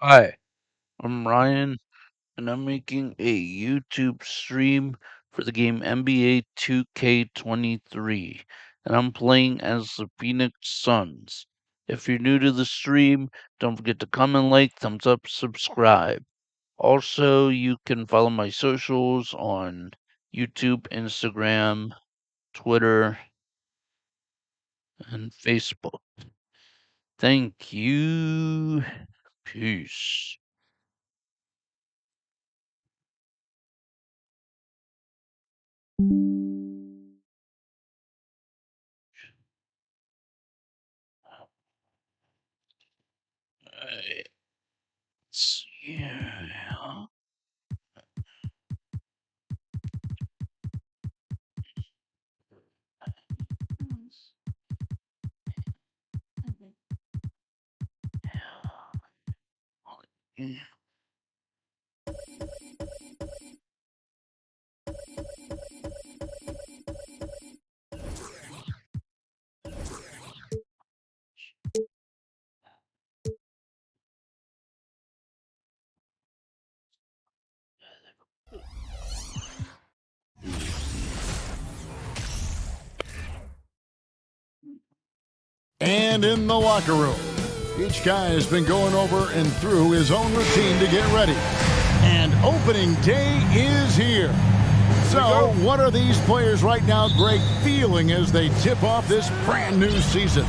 Hi, I'm Ryan, and I'm making a YouTube stream for the game NBA 2K23, and I'm playing as the Phoenix Suns. If you're new to the stream, don't forget to comment, like, thumbs up, subscribe. Also, you can follow my socials on YouTube, Instagram, Twitter, and Facebook. Thank you. Peace. Yeah. And in the locker room, each guy has been going over and through his own routine to get ready. And opening day is here. So what are these players right now, Greg, feeling as they tip off this brand new season?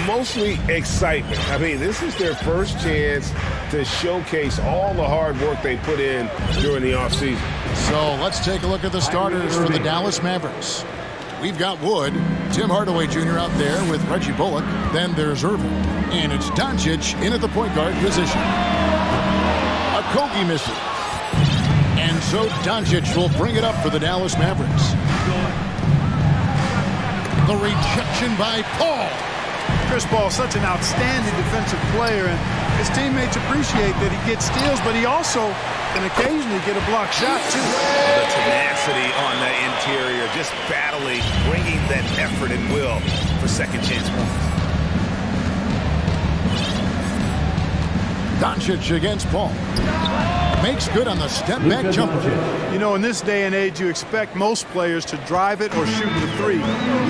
Mostly excitement. I mean, this is their first chance to showcase all the hard work they put in during the offseason. So let's take a look at the starters for the Dallas Mavericks. We've got Wood, Tim Hardaway Jr. out there with Reggie Bullock. Then there's Irving. And it's Doncic in at the point guard position. Okogie misses. And so Doncic will bring it up for the Dallas Mavericks. The rejection by Paul. Chris Paul, such an outstanding defensive player, and his teammates appreciate that he gets steals, but he also can occasionally get a block shot, too. The tenacity on the interior, just battling, bringing that effort and will for second chance points. Doncic against Paul. Makes good on the step-back jumper. You know, in this day and age, you expect most players to drive it or shoot the three.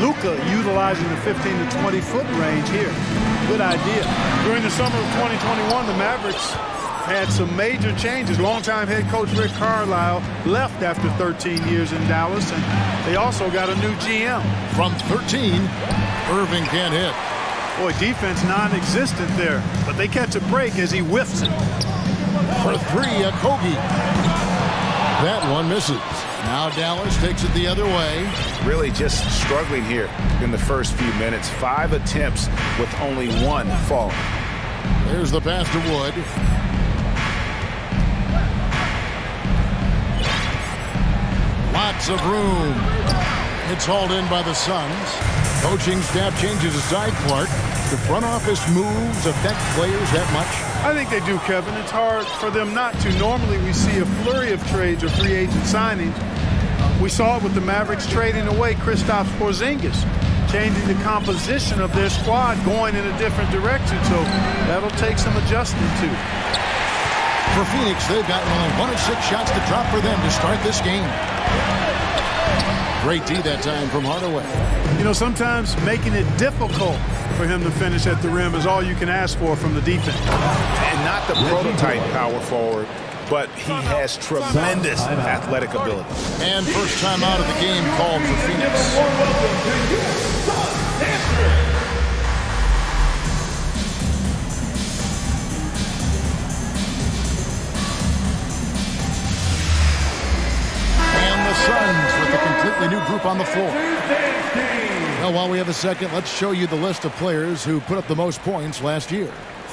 Luka utilizing the 15 to 20-foot range here. Good idea. During the summer of 2021, the Mavericks had some major changes. Longtime head coach Rick Carlisle left after 13 years in Dallas, and they also got a new GM. From 13, Irving can't hit. Boy, defense non-existent there, but they catch a break as he whiffs it. For three, Okogie. That one misses. Now Dallas takes it the other way. Really just struggling here in the first few minutes. 5 attempts with only 1 falling. There's the pass to Wood. Lots of room. It's hauled in by the Suns. Coaching staff changes aside, Clark. The front office moves affect players that much? I think they do, Kevin. It's hard for them not to. Normally we see a flurry of trades or free agent signings. We saw it with the Mavericks trading away Kristaps Porzingis, changing the composition of their squad, going in a different direction. So that'll take some adjusting too. For Phoenix, they've got only 1 of 6 shots to drop for them to start this game. Great D that time from Hardaway. You know, sometimes making it difficult for him to finish at the rim is all you can ask for from the defense. And not the prototype power forward, but he has tremendous athletic ability. And first time out of the game called for Phoenix. Suns with a completely new group on the floor. Now, while we have a second, let's show you the list of players who put up the most points last year.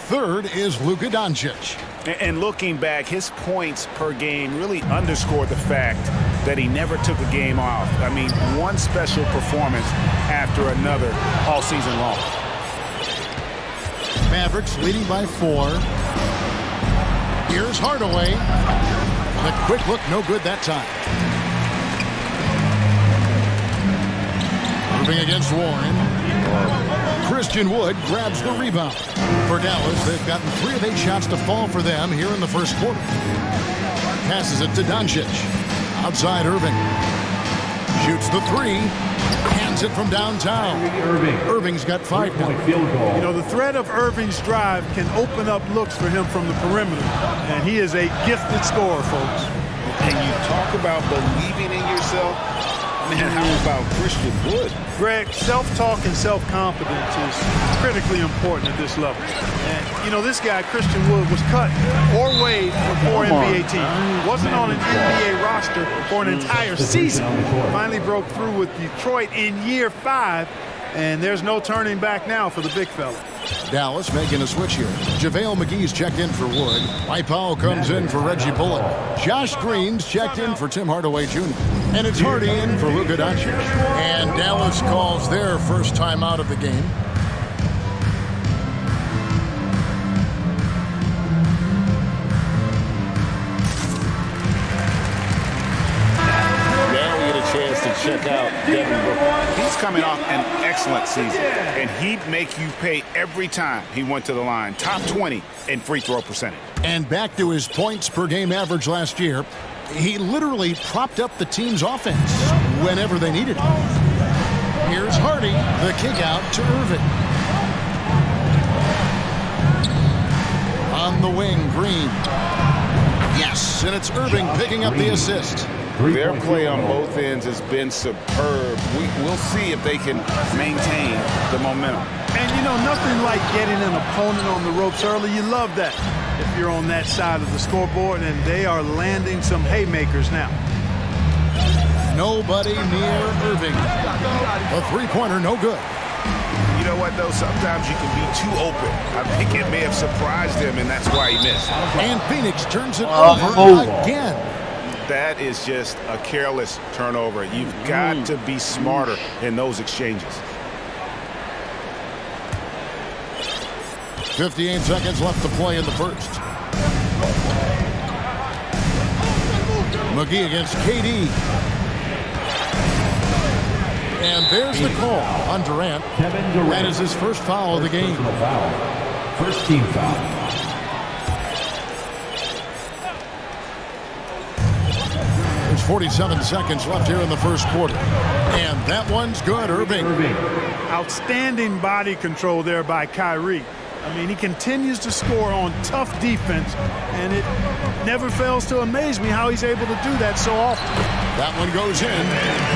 Third is Luka Doncic. And looking back, his points per game really underscore the fact that he never took a game off. I mean, one special performance after another all season long. Mavericks leading by 4. Here's Hardaway. The quick look, no good that time. Irving against Warren. Christian Wood grabs the rebound. For Dallas, they've gotten 3 of 8 shots to fall for them here in the first quarter. Passes it to Doncic. Outside Irving. Shoots the 3. Hands it from downtown. Irving's got 5 now. You know, the threat of Irving's drive can open up looks for him from the perimeter. And he is a gifted scorer, folks. And you talk about believing in yourself. Man, how about Christian Wood? Greg, self-talk and self-confidence is critically important at this level. And, you know, this guy, Christian Wood, was cut or waived from 4 NBA teams. Wasn't on an NBA roster for an entire season. Finally broke through with Detroit in year 5. And there's no turning back now for the big fella. Dallas making a switch here. JaVale McGee's checked in for Wood. Mike Powell comes in for Reggie Bullock. Josh Green's checked in for Tim Hardaway Jr. And it's Hardy in for Luka Doncic. And Dallas calls their first time out of the game. Chance to check out Devin Booker. He's coming off an excellent season, and he'd make you pay every time he went to the line. Top 20 in free throw percentage. And back to his points per game average last year, he literally propped up the team's offense whenever they needed it. Here's Hardy, the kick out to Irving. On the wing, Green. Yes, and it's Irving picking up the assist. Their play on both ends has been superb. We'll see if they can maintain the momentum. And, you know, nothing like getting an opponent on the ropes early. You love that if you're on that side of the scoreboard, and they are landing some haymakers now. Nobody near Irving. A three-pointer, no good. You know what, though? Sometimes you can be too open. I think it may have surprised him, and that's why he missed. And Phoenix turns it over again. That is just a careless turnover. You've got to be smarter in those exchanges. 58 seconds left to play in the first. McGee against KD. And there's the call on Durant. That is his first foul of the game. First team foul. There's 47 seconds left here in the first quarter. And that one's good, Irving. Outstanding body control there by Kyrie. I mean, he continues to score on tough defense, and it never fails to amaze me how he's able to do that so often. That one goes in.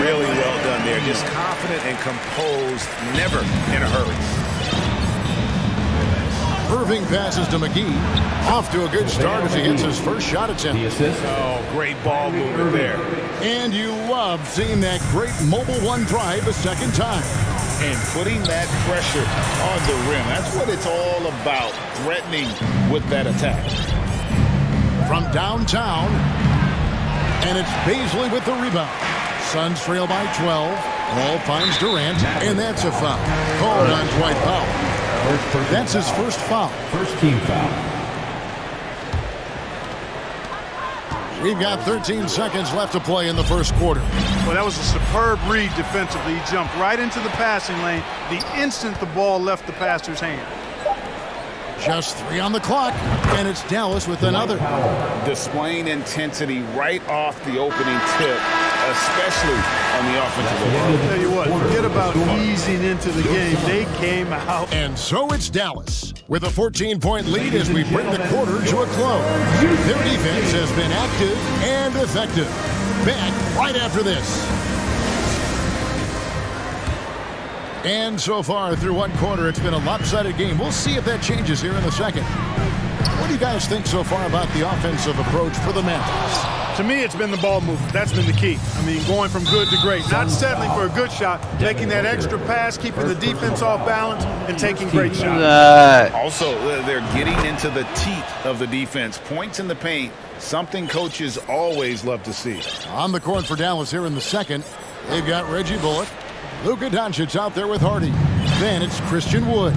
Really well done there. Just confident and composed, never in a hurry. Irving passes to McGee. Off to a good start as he gets his first shot attempt. The assist. Oh, great ball movement there. And you love seeing that great mobile one drive a second time. And putting that pressure on the rim. That's what it's all about, threatening with that attack. From downtown, and it's Bazley with the rebound. Suns trail by 12. Ball finds Durant, and that's a foul. Called on Dwight Powell. That's his first foul. First team foul. We've got 13 seconds left to play in the first quarter. Well, that was a superb read defensively. He jumped right into the passing lane the instant the ball left the passer's hand. Just 3 on the clock, and it's Dallas with another. Displaying intensity right off the opening tip, especially on the offensive end. I'll tell you what, forget about easing into the game. They came out. And so it's Dallas with a 14-point lead as we bring the quarter to a close. Their defense has been active and effective. Back right after this. And so far through one quarter, it's been a lopsided game. We'll see if that changes here in the second. What do you guys think so far about the offensive approach for the Mavericks? To me, it's been the ball movement. That's been the key. I mean, going from good to great. Not settling for a good shot, making that extra pass, keeping the defense off balance, and taking great shots. Also, they're getting into the teeth of the defense. Points in the paint, something coaches always love to see. On the court for Dallas here in the second, they've got Reggie Bullock. Luka Doncic out there with Hardy. Then it's Christian Wood.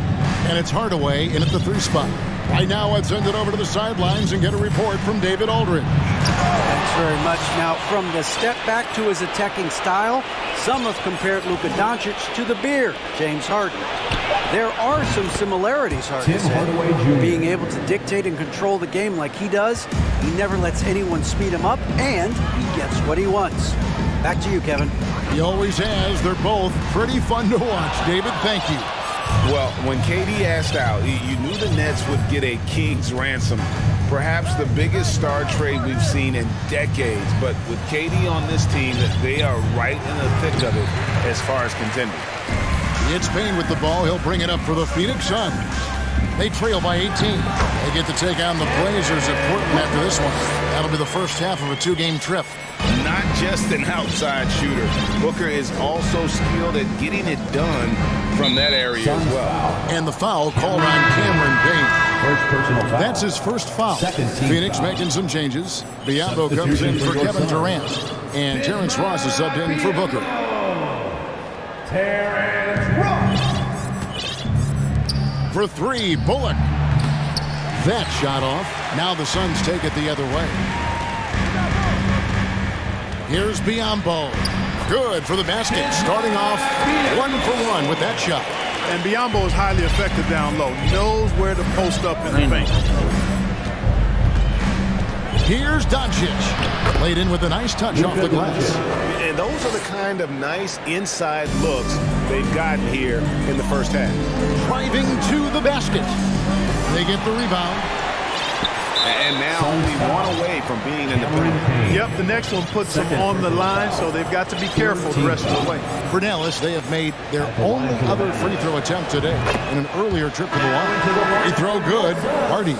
And it's Hardaway in at the 3 spot. Right now, let's send it over to the sidelines and get a report from David Aldridge. Thanks very much. Now, from the step back to his attacking style, some have compared Luka Doncic to the Bear, James Harden. There are some similarities, Harden said. Being able to dictate and control the game like he does, he never lets anyone speed him up, and he gets what he wants. Back to you, Kevin. He always has. They're both pretty fun to watch. David, thank you. Well, when KD asked out, you knew the Nets would get a king's ransom. Perhaps the biggest star trade we've seen in decades. But with KD on this team, they are right in the thick of it as far as contending. It's Payne with the ball. He'll bring it up for the Phoenix Suns. They trail by 18. They get to take on the Blazers at Portland after this one. That'll be the first half of a two-game trip. Not just an outside shooter. Booker is also skilled at getting it done from that area as well. And the foul called on Cameron Payne. First personal foul. That's his first foul. Second team Phoenix foul. making some changes. Biyombo comes in for Kevin Durant. And Terrence Ross is subbed in for Booker. Terrence Ross. For three, Bullock. That shot off. Now the Suns take it the other way. Here's Biyombo. Good for the basket. Starting off 1-for-1 with that shot. And Biyombo is highly effective down low. Knows where to post up in the paint. Here's Doncic. Played in with a nice touch off the glass. And those are the kind of nice inside looks they've gotten here in the first half. Driving to the basket. They get the rebound. And now only one away from being in the paint. Yep, the next one puts them on the line, so they've got to be careful the rest of the way. For Dallas, they have made their only other free throw attempt today in an earlier trip to the line. They throw good. Hardy.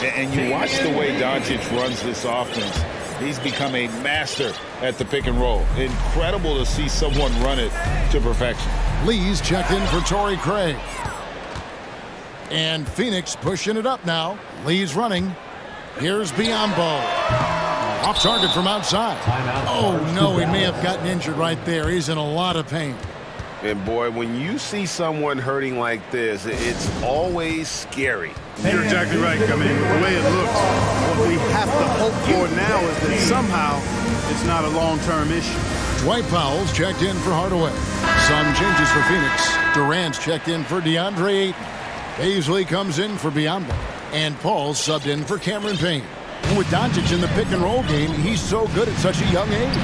And you watch the way Doncic runs this offense. He's become a master at the pick and roll. Incredible to see someone run it to perfection. Lee's checked in for Torrey Craig. And Phoenix pushing it up now. Lee's running. Here's Biyombo. Off target from outside. Oh, no, he may have gotten injured right there. He's in a lot of pain. And, boy, when you see someone hurting like this, it's always scary. You're exactly right. I mean, the way it looks, what we have to hope for now is that somehow it's not a long-term issue. Dwight Powell's checked in for Hardaway. Some changes for Phoenix. Durant's checked in for DeAndre Ayton. Paisley comes in for Biyombo. And Paul's subbed in for Cameron Payne. And with Doncic in the pick-and-roll game, he's so good at such a young age.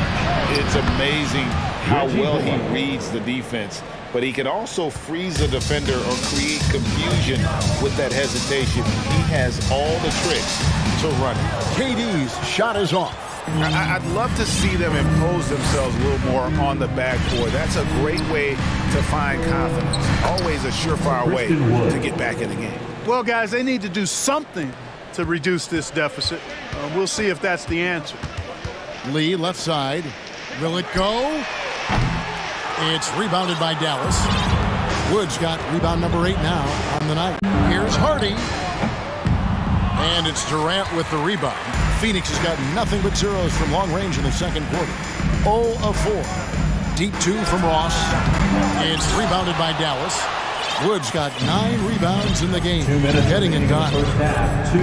It's amazing how well he reads the defense, but he can also freeze a defender or create confusion with that hesitation. He has all the tricks to run it. KD's shot is off. I'd love to see them impose themselves a little more on the backboard. That's a great way to find confidence. Always a surefire way to get back in the game. Well, guys, they need to do something to reduce this deficit. We'll see if that's the answer. Lee, left side. Will it go? It's rebounded by Dallas. Woods got rebound number 8 now on the night. Here's Hardy. And it's Durant with the rebound. Phoenix has got nothing but zeros from long range in the second quarter. 0 of 4. Deep 2 from Ross. It's rebounded by Dallas. Woods got 9 rebounds in the game. 2 minutes getting it done.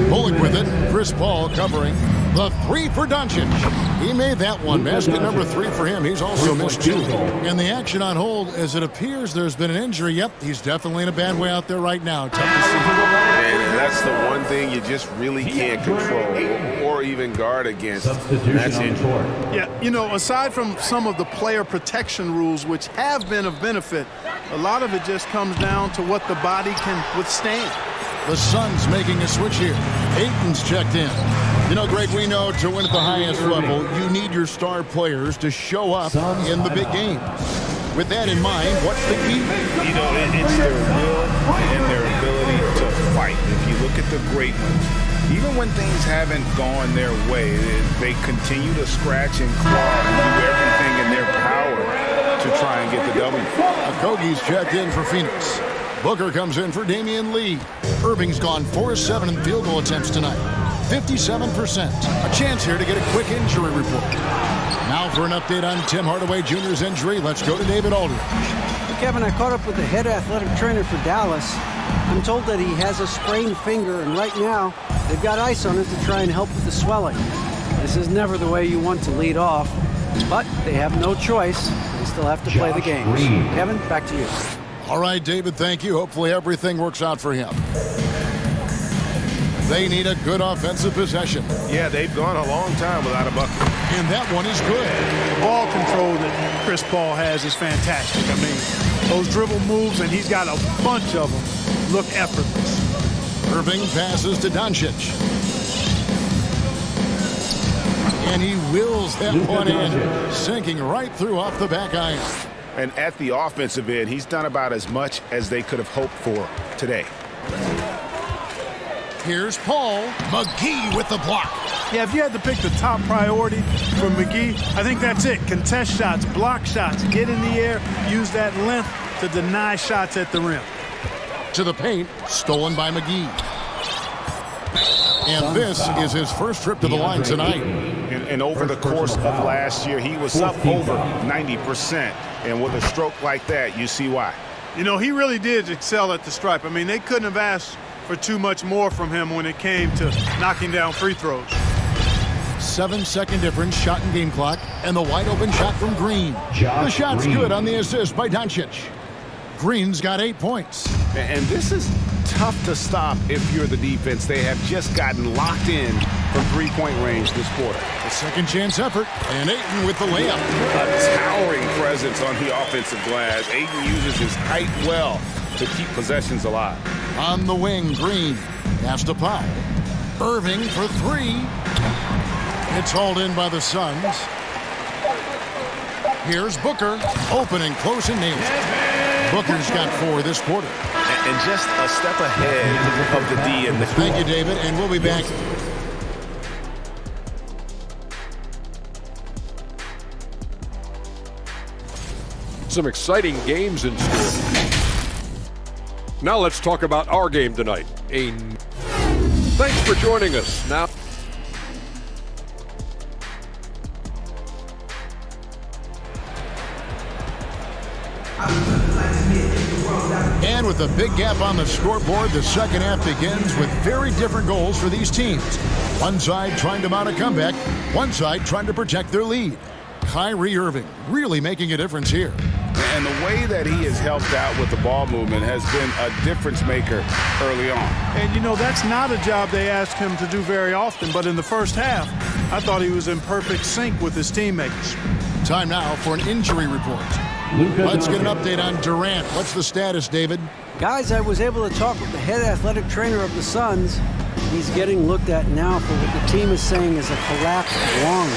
Bullock with it. Chris Paul covering. The 3 for Doncic. He made that one. Basket number 3 for him. He's also missed 2. And the action on hold as it appears there's been an injury. Yep, he's definitely in a bad way out there right now. Tough to see. And that's the one thing you just really can't control or even guard against. That's injury. Yeah, you know, aside from some of the player protection rules, which have been of benefit, a lot of it just comes down to what the body can withstand. The Suns making a switch here. Ayton's checked in. You know, Greg, we know to win at the highest level, you need your star players to show up in the big games. With that in mind, what's the key? You know, it's their will and their ability to fight. If you look at the great ones, even when things haven't gone their way, they continue to scratch and claw and do everything in their power to try and get the W. Okogie's checked in for Phoenix. Booker comes in for Damian Lee. Irving's gone 4-7 in field goal attempts tonight. 57%. A chance here to get a quick injury report. Now for an update on Tim Hardaway Jr.'s injury, let's go to David Aldridge. Kevin, I caught up with the head athletic trainer for Dallas. I'm told that he has a sprained finger, and right now they've got ice on it to try and help with the swelling. This is never the way you want to lead off, but they have no choice. They still have to play the game. Kevin, back to you. All right, David, thank you. Hopefully everything works out for him. They need a good offensive possession. Yeah, they've gone a long time without a bucket. And that one is good. The ball control that Chris Paul has is fantastic. I mean, those dribble moves, and he's got a bunch of them, look effortless. Irving passes to Doncic. And he wills that one in, sinking right through off the back iron. And at the offensive end, he's done about as much as they could have hoped for today. Here's Paul. McGee with the block. Yeah, if you had to pick the top priority for McGee, I think that's it. Contest shots, block shots, get in the air, use that length to deny shots at the rim. To the paint, stolen by McGee. And this is his first trip to the line tonight. And over the course of last year, he was up over 90%. And with a stroke like that, you see why. You know, he really did excel at the stripe. I mean, they couldn't have asked for too much more from him when it came to knocking down free throws. 7-second difference, shot and game clock, and the wide open shot from Green. The shot's good on the assist by Doncic. Green's got 8 points. And this is tough to stop if you're the defense. They have just gotten locked in from three-point range this quarter. A second chance effort, and Ayton with the layup. A towering presence on the offensive glass. Ayton uses his height well to keep possessions alive. On the wing, Green. Pass to Powell. Irving for three. It's hauled in by the Suns. Here's Booker. Open and close and nails it. Booker's got 4 this quarter. And just a step ahead of the D in the Thank you, David, and we'll be back. Some exciting games in store. Now let's talk about our game tonight. Thanks for joining us. Now. And with a big gap on the scoreboard, the second half begins with very different goals for these teams. One side trying to mount a comeback, one side trying to protect their lead. Kyrie Irving really making a difference here. And the way that he has helped out with the ball movement has been a difference maker early on. And, you know, that's not a job they ask him to do very often, but in the first half, I thought he was in perfect sync with his teammates. Time now for an injury report. Let's get an update on Durant. What's the status, David? Guys, I was able to talk with the head athletic trainer of the Suns. He's getting looked at now for what the team is saying is a collapsed lung.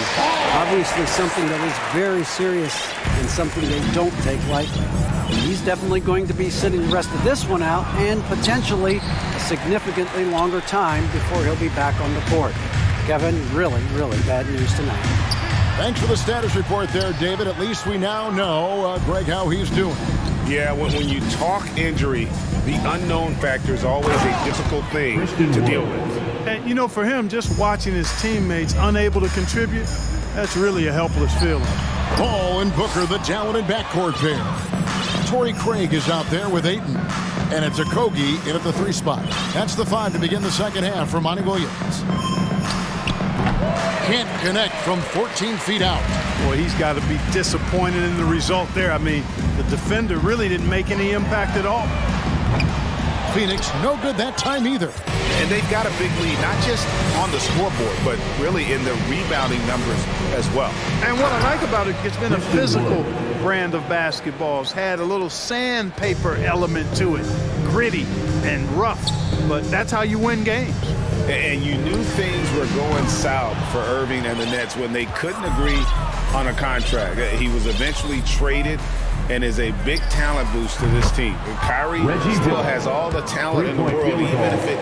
Obviously something that is very serious and something they don't take lightly. He's definitely going to be sitting the rest of this one out and potentially a significantly longer time before he'll be back on the court. Kevin, really, really bad news tonight. Thanks for the status report there, David. At least we now know, Greg, how he's doing. Yeah, when you talk injury, the unknown factor is always a difficult thing to deal with. And, you know, for him, just watching his teammates unable to contribute, that's really a helpless feeling. Paul and Booker, the talented backcourt pair. Torrey Craig is out there with Ayton. And it's Okogie in at the 3 spot. That's the 5 to begin the second half for Monty Williams. Can't connect from 14 feet out. Boy, he's got to be disappointed in the result there. I mean, the defender really didn't make any impact at all. Phoenix, no good that time either. And they've got a big lead, not just on the scoreboard, but really in the rebounding numbers as well. And what I like about it, it's been a physical brand of basketball. It's had a little sandpaper element to it, gritty and rough, but that's how you win games. And you knew things were going south for Irving and the Nets when they couldn't agree on a contract. He was eventually traded and is a big talent boost to this team. And Kyrie still has all the talent in the world, even if it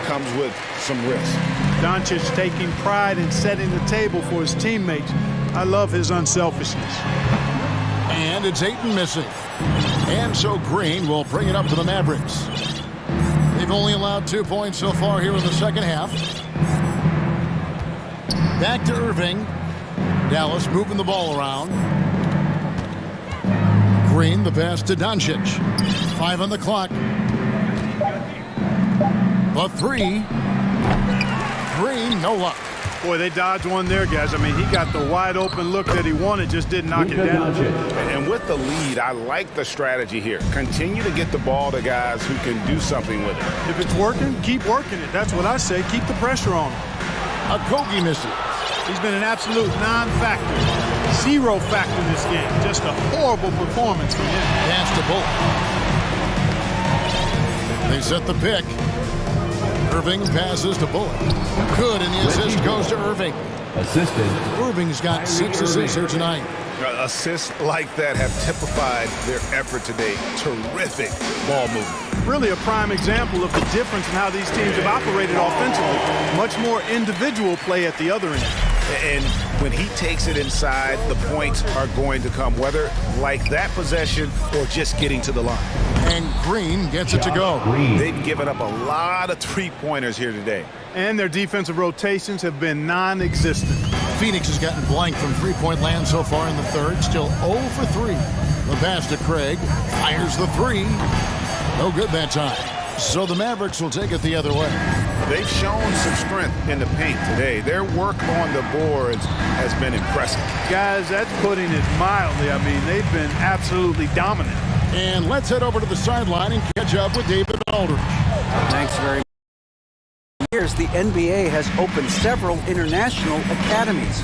comes with some risk. Doncic taking pride in setting the table for his teammates. I love his unselfishness. And it's Ayton missing. And so Green will bring it up to the Mavericks. They've only allowed 2 points so far here in the second half. Back to Irving. Dallas moving the ball around. Green, the pass to Doncic. 5 on the clock. The three. Green, no luck. Boy, they dodged one there, guys. I mean, he got the wide open look that he wanted, just didn't knock it down. And with the lead, I like the strategy here. Continue to get the ball to guys who can do something with it. If it's working, keep working it. That's what I say. Keep the pressure on him. Okogie misses. He's been an absolute non-factor. Zero factor in this game. Just a horrible performance from him. Pass to Bullock. They set the pick. Irving passes to Bullock. Good, and the assist goes to Irving. Assisted. Irving's got 6 assists here tonight. Assists like that have typified their effort today. Terrific ball movement. Really a prime example of the difference in how these teams have operated offensively. Much more individual play at the other end. And when he takes it inside, the points are going to come, whether like that possession or just getting to the line. And Green gets it to go. They've given up a lot of three-pointers here today. And their defensive rotations have been non-existent. Phoenix has gotten blank from three-point land so far in the third. Still 0 for 3. The pass to Craig. Fires the three. No good that time. So the Mavericks will take it the other way. They've shown some strength in the paint today. Their work on the boards has been impressive. Guys, that's putting it mildly. I mean, they've been absolutely dominant. And let's head over to the sideline and catch up with David Aldridge. Thanks very much. Years, the NBA has opened several international academies.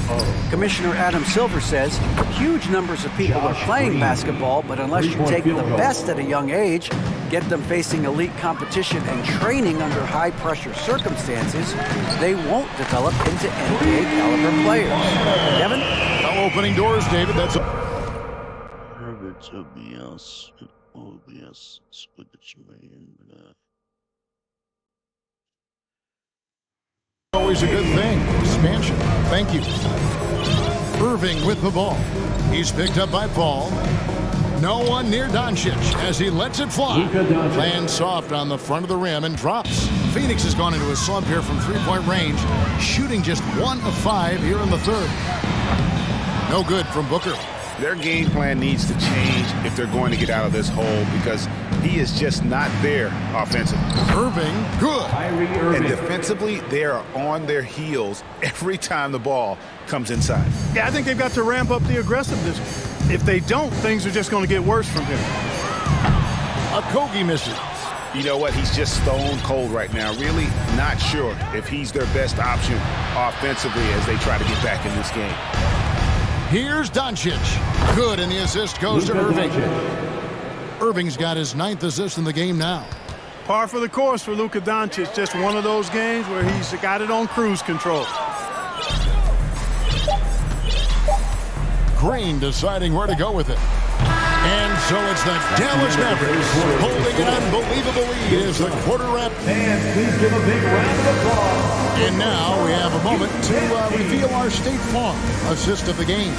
Commissioner Adam Silver says huge numbers of people are playing basketball, but unless you take the best at a young age, get them facing elite competition and training under high-pressure circumstances, they won't develop into NBA-caliber players. Kevin? Now opening doors, David. That's a... Herbert's OBS, always a good thing. Expansion. Thank you. Irving with the ball. He's picked up by Paul. No one near Doncic as he lets it fly. Lands soft on the front of the rim and drops. Phoenix has gone into a slump here from three-point range, shooting just 1 of 5 here in the third. No good from Booker. Their game plan needs to change if they're going to get out of this hole because he is just not there offensively. Irving, good. And defensively, they are on their heels every time the ball comes inside. Yeah, I think they've got to ramp up the aggressiveness. If they don't, things are just going to get worse from here. Okogie misses. You know what? He's just stone cold right now. Really not sure if he's their best option offensively as they try to get back in this game. Here's Doncic. Good, and the assist goes to Irving. Irving's got his 9th assist in the game now. Par for the course for Luka Doncic. Just one of those games where he's got it on cruise control. Green deciding where to go with it. And so it's the Dallas Mavericks holding an unbelievable lead as the quarter wrap. And please give a big round of applause. And now we have a moment to reveal our State Farm assist of the game.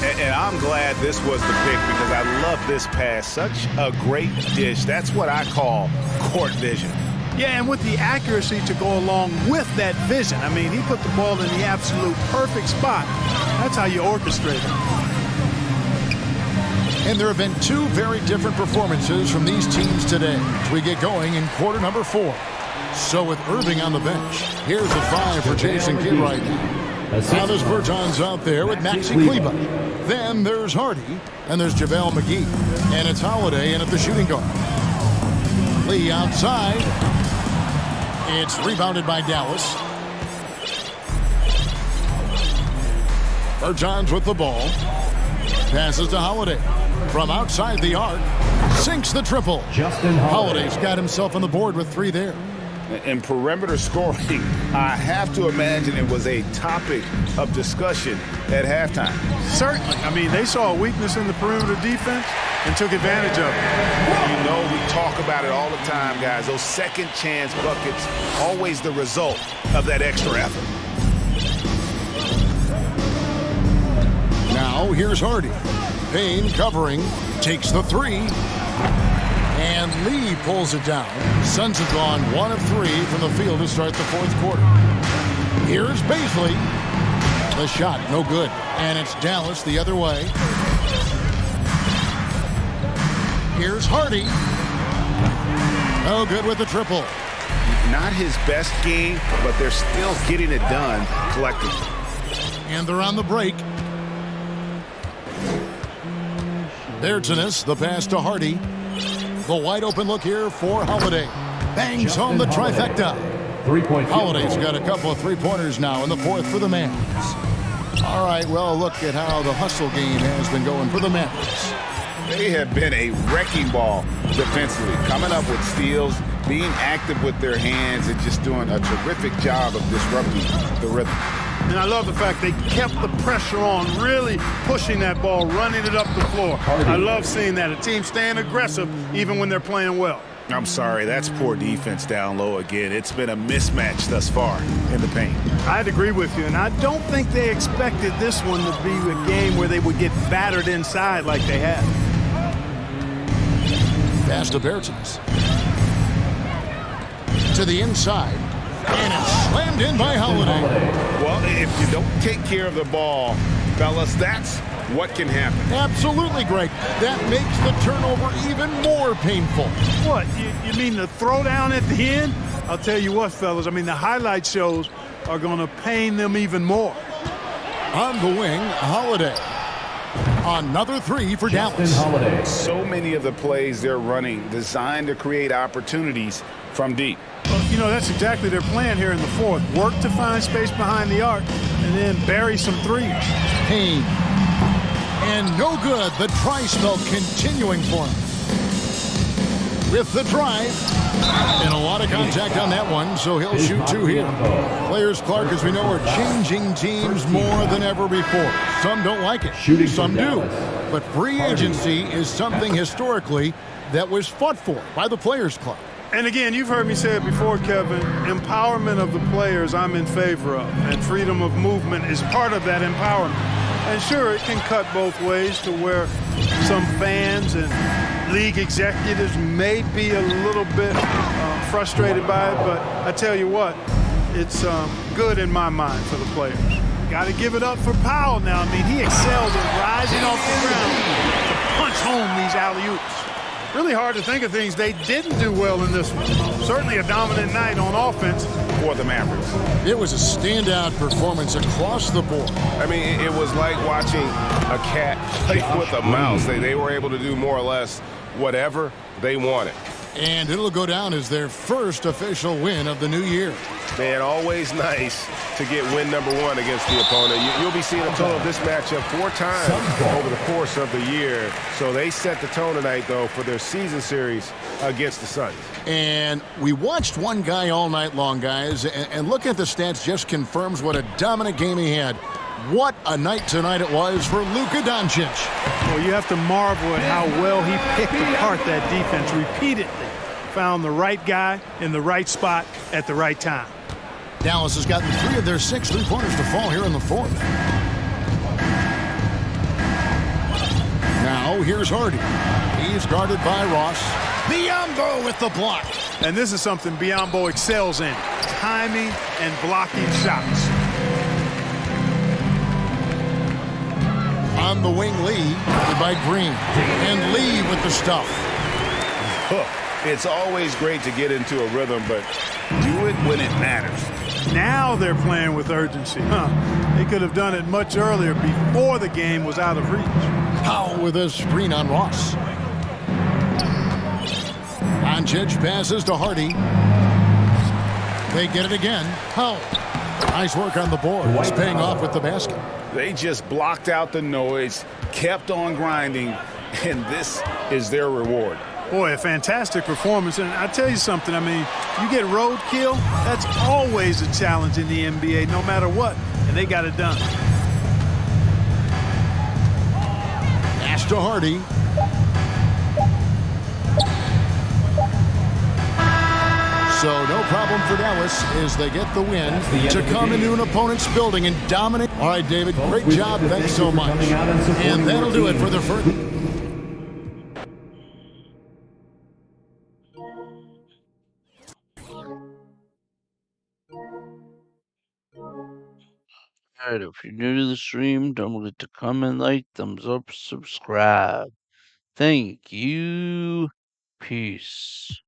And I'm glad this was the pick because I love this pass. Such a great dish. That's what I call court vision. Yeah, and with the accuracy to go along with that vision. I mean, he put the ball in the absolute perfect spot. That's how you orchestrate it. And there have been 2 very different performances from these teams today as we get going in quarter number 4. So with Irving on the bench, here's the 5 for Jason Kidd right now. Now there's Bertans out there with Maxi Kleber. Then there's Hardy, and there's JaVale McGee. And it's Holiday in at the shooting guard. Lee outside. It's rebounded by Dallas. Bertans with the ball. Passes to Holiday. From outside the arc. Sinks the triple. Justin Holiday's got himself on the board with 3 there. And perimeter scoring, I have to imagine it was a topic of discussion at halftime. Certainly. I mean, they saw a weakness in the perimeter defense and took advantage of it. You know, we talk about it all the time, guys. Those second chance buckets, always the result of that extra effort. Now here's Hardy. Payne covering, takes the 3. And Lee pulls it down. Suns have gone 1 of 3 from the field to start the 4th quarter. Here's Bazley. The shot, no good. And it's Dallas the other way. Here's Hardy. No good with the triple. Not his best game, but they're still getting it done collectively. And they're on the break. Bertanis, the pass to Hardy. The wide open look here for Holiday. Bangs home the trifecta. 3-point. Holiday's got a couple of three-pointers now in the fourth for the Mavs. All right, well, look at how the hustle game has been going for the Mavericks. They have been a wrecking ball defensively, coming up with steals, being active with their hands, and just doing a terrific job of disrupting the rhythm. And I love the fact they kept the pressure on, really pushing that ball, running it up the floor. I love seeing that. A team staying aggressive even when they're playing well. I'm sorry, that's poor defense down low again. It's been a mismatch thus far in the paint. I'd agree with you, and I don't think they expected this one to be a game where they would get battered inside like they have. Pass to Bertanis. To the inside. And it's slammed in by Holiday. Well, if you don't take care of the ball, fellas, that's what can happen. Absolutely, Greg. That makes the turnover even more painful. What, you mean the throwdown at the end? I'll tell you what, fellas, I mean, the highlight shows are going to pain them even more. On the wing, Holiday. Another three for Dallas. Holiday. So many of the plays they're running designed to create opportunities from deep. Well, you know, that's exactly their plan here in the fourth. Work to find space behind the arc and then bury some threes. Payne. And no good. The tri-spell continuing for him. With the drive. And a lot of contact on that one, so he'll shoot two here. Players, Clark, as we know, are changing teams more than ever before. Some don't like it. Some do. But free agency is something historically that was fought for by the Players Club. And again, you've heard me say it before, Kevin, empowerment of the players I'm in favor of, and freedom of movement is part of that empowerment. And sure, it can cut both ways to where some fans and league executives may be a little bit frustrated by it, but I tell you what, it's good in my mind for the players. Got to give it up for Powell now. I mean, he excelled in rising off the ground to punch home these alley-oops. Really hard to think of things they didn't do well in this one. Certainly a dominant night on offense For the Mavericks. It was a standout performance across the board. I mean, it was like watching a cat play with a mouse. They were able to do more or less whatever they wanted. And it'll go down as their first official win of the new year. Man, always nice to get win number one against the opponent. You'll be seeing a total of this matchup 4 times over the course of the year. So they set the tone tonight, though, for their season series against the Suns. And we watched one guy all night long, guys, and looking at the stats just confirms what a dominant game he had. What a night tonight it was for Luka Doncic. Well, you have to marvel at how well he picked apart that defense repeatedly. Found the right guy in the right spot at the right time. Dallas has gotten 3 of their 6 three-pointers to fall here in the fourth. Now, here's Hardy. He's guarded by Ross. Biyombo with the block. And this is something Biyombo excels in, timing and blocking shots. On the wing, Lee, guarded by Green. And Lee with the stuff. It's always great to get into a rhythm, but do it when it matters. Now they're playing with urgency. They could have done it much earlier before the game was out of reach. Powell with a screen on Ross. Doncic passes to Hardy. They get it again. Powell. Nice work on the board. It's paying off with the basket. They just blocked out the noise, kept on grinding, and this is their reward. Boy, a fantastic performance. And I tell you something, I mean, you get roadkill, that's always a challenge in the NBA, no matter what. And they got it done. Pass to Hardy. So no problem for Dallas as they get the win to come into an opponent's building and dominate. All right, David, great job. Thanks so much. And that'll do it for the first. Alright, if you're new to the stream, don't forget to comment, like, thumbs up, subscribe. Thank you. Peace.